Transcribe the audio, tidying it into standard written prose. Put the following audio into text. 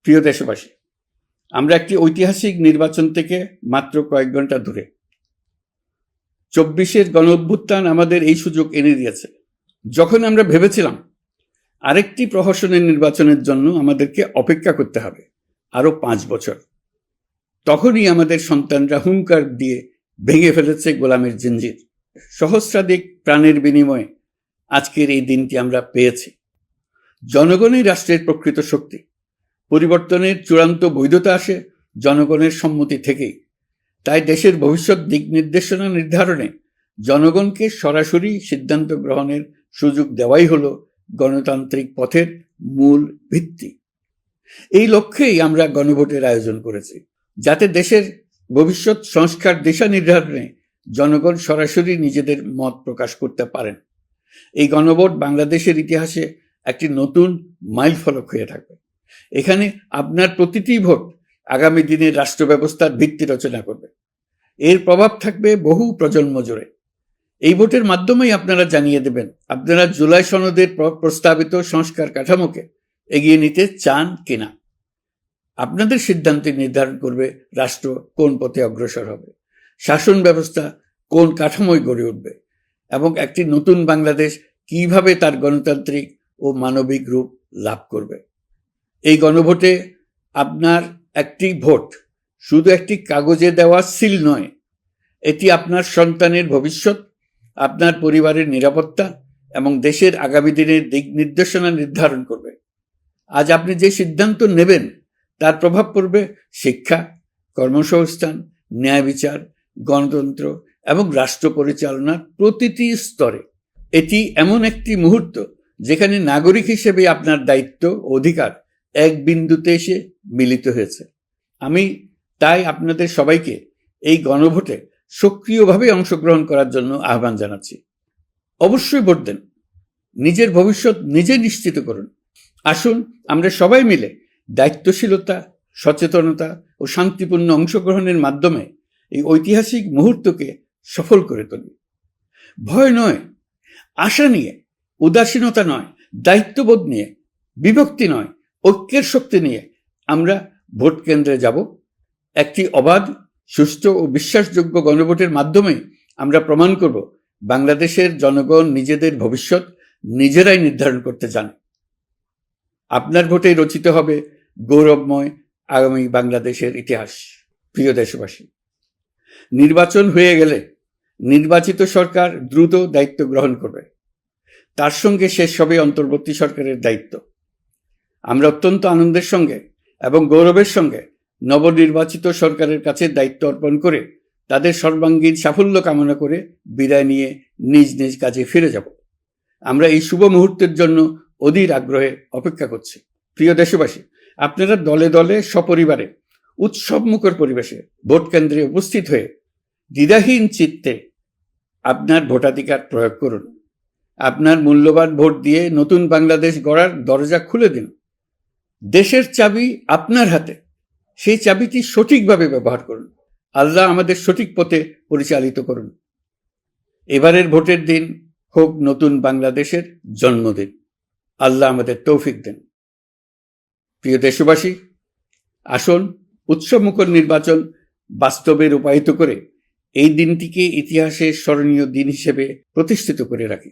প্রিয় দেশবাসী, আমরা একটি ঐতিহাসিক নির্বাচন থেকে মাত্র কয়েক ঘন্টা দূরে। 24-এর গণঅভ্যুত্থান আমাদের এই সুযোগ এনে দিয়েছে। যখন আমরা ভেবেছিলাম আরেকটি প্রহসনের নির্বাচনের জন্য আমাদেরকে অপেক্ষা করতে হবে আরো 5 বছর, তখনই আমাদের সন্তানরা হুঙ্কার দিয়ে ভেঙে ফেলেছে গোলামের জিঞ্জির। সহস্রাধিক প্রাণের বিনিময়ে আজকের এই দিনটি আমরা পেয়েছি। জনগণই রাষ্ট্রের প্রকৃত শক্তি। পরিবর্তনের চূড়ান্ত বৈধতা আসে জনগণের সম্মতি থেকেই। তাই দেশের ভবিষ্যৎ দিক নির্দেশনা নির্ধারণে জনগণকে সরাসরি সিদ্ধান্ত গ্রহণের সুযোগ দেওয়াই হলো গণতান্ত্রিক পথের মূল ভিত্তি। এই লক্ষ্যেই আমরা গণভোটের আয়োজন করেছি, যাতে দেশের ভবিষ্যৎ সংস্কার দিশা নির্ধারণে জনগণ সরাসরি নিজেদের মত প্রকাশ করতে পারেন। এই গণভোট বাংলাদেশের ইতিহাসে একটি নতুন মাইলফলক হয়ে থাকবে। এখানে আপনার প্রতিটি ভোট আগামী দিনের রাষ্ট্র ব্যবস্থার ভিত্তি রচনা করবে। এর প্রভাব থাকবে বহু প্রজন্ম জুড়ে। এই ভোটের মাধ্যমেই আপনারা জানিয়ে দেবেন আপনারা জুলাই সনদের প্রস্তাবিত সংস্কার কাঠামোকে এগিয়ে নিতে চান কিনা। আপনাদের সিদ্ধান্তে নির্ধারণ করবে রাষ্ট্র কোন পথে অগ্রসর হবে, শাসন ব্যবস্থা কোন কাঠামোয় গড়ে উঠবে এবং একটি নতুন বাংলাদেশ কিভাবে তার গণতান্ত্রিক ও মানবিক রূপ লাভ করবে। এই গণভোটে আপনার একটি ভোট শুধু একটি কাগজে দেওয়া সিল নয়, এটি আপনার সন্তানের ভবিষ্যৎ, আপনার পরিবারের নিরাপত্তা এবং দেশের আগামী দিনের দিক নির্দেশনা নির্ধারণ করবে। আজ আপনি যে সিদ্ধান্ত নেবেন তার প্রভাব পড়বে শিক্ষা, কর্মসংস্থান, ন্যায় বিচার, গণতন্ত্র এবং রাষ্ট্র পরিচালনার প্রতিটি স্তরে। এটি এমন একটি মুহূর্ত যেখানে নাগরিক হিসেবে আপনার দায়িত্ব ও অধিকার এক বিন্দুতে এসে মিলিত হয়েছে। আমি তাই আপনাদের সবাইকে এই গণভোটে সক্রিয়ভাবে অংশগ্রহণ করার জন্য আহ্বান জানাচ্ছি। অবশ্যই ভোট দেন, নিজের ভবিষ্যৎ নিজে নিশ্চিত করুন। আসুন আমরা সবাই মিলে দায়িত্বশীলতা, সচেতনতা ও শান্তিপূর্ণ অংশগ্রহণের মাধ্যমে এই ঐতিহাসিক মুহূর্তকে সফল করে তুলি। ভয় নয়, আশা নিয়ে, উদাসীনতা নয়, দায়িত্ববোধ নিয়ে, বিভক্তি নয়, ঐক্যের শক্তি নিয়ে আমরা ভোট কেন্দ্রে যাব। একটি অবাধ, সুষ্ঠু ও বিশ্বাসযোগ্য গণভোটের মাধ্যমে আমরা প্রমাণ করব বাংলাদেশের জনগণ নিজেদের ভবিষ্যৎ নিজেরাই নির্ধারণ করতে জানে। আপনার ভোটে রচিত হবে গৌরবময় আগামী বাংলাদেশের ইতিহাস। প্রিয় দেশবাসী, নির্বাচন হয়ে গেলে নির্বাচিত সরকার দ্রুত দায়িত্ব গ্রহণ করবে। তার সঙ্গে শেষ হবে অন্তর্বর্তী সরকারের দায়িত্ব। আমরা অত্যন্ত আনন্দের সঙ্গে এবং গৌরবের সঙ্গে নবনির্বাচিত সরকারের কাছে দায়িত্ব অর্পণ করে তাদের সর্বাঙ্গীন সাফল্য কামনা করে বিদায় নিয়ে নিজ নিজ কাজে ফিরে যাব। আমরা এই শুভ মুহূর্তের জন্য অধীর আগ্রহে অপেক্ষা করছি। প্রিয় দেশবাসী, আপনারা দলে দলে সপরিবারে উৎসবমুখর পরিবেশে ভোট কেন্দ্রে উপস্থিত হয়ে দ্বিধাহীন চিত্তে আপনার ভোটাধিকার প্রয়োগ করুন। আপনার মূল্যবান ভোট দিয়ে নতুন বাংলাদেশ গড়ার দরজা খুলে দিন। দেশের চাবি আপনার হাতে, সেই চাবিটি সঠিকভাবে ব্যবহার করুন। আল্লাহ আমাদের সঠিক পথে পরিচালিত করুন। এবারের ভোটের দিন হোক নতুন বাংলাদেশের জন্মদিন। আল্লাহ আমাদের তৌফিক দেন। প্রিয় দেশবাসী, আসুন উৎসবমুখর নির্বাচন বাস্তবে রূপায়িত করে এই দিনটিকে ইতিহাসের স্মরণীয় দিন হিসেবে প্রতিষ্ঠিত করে রাখি।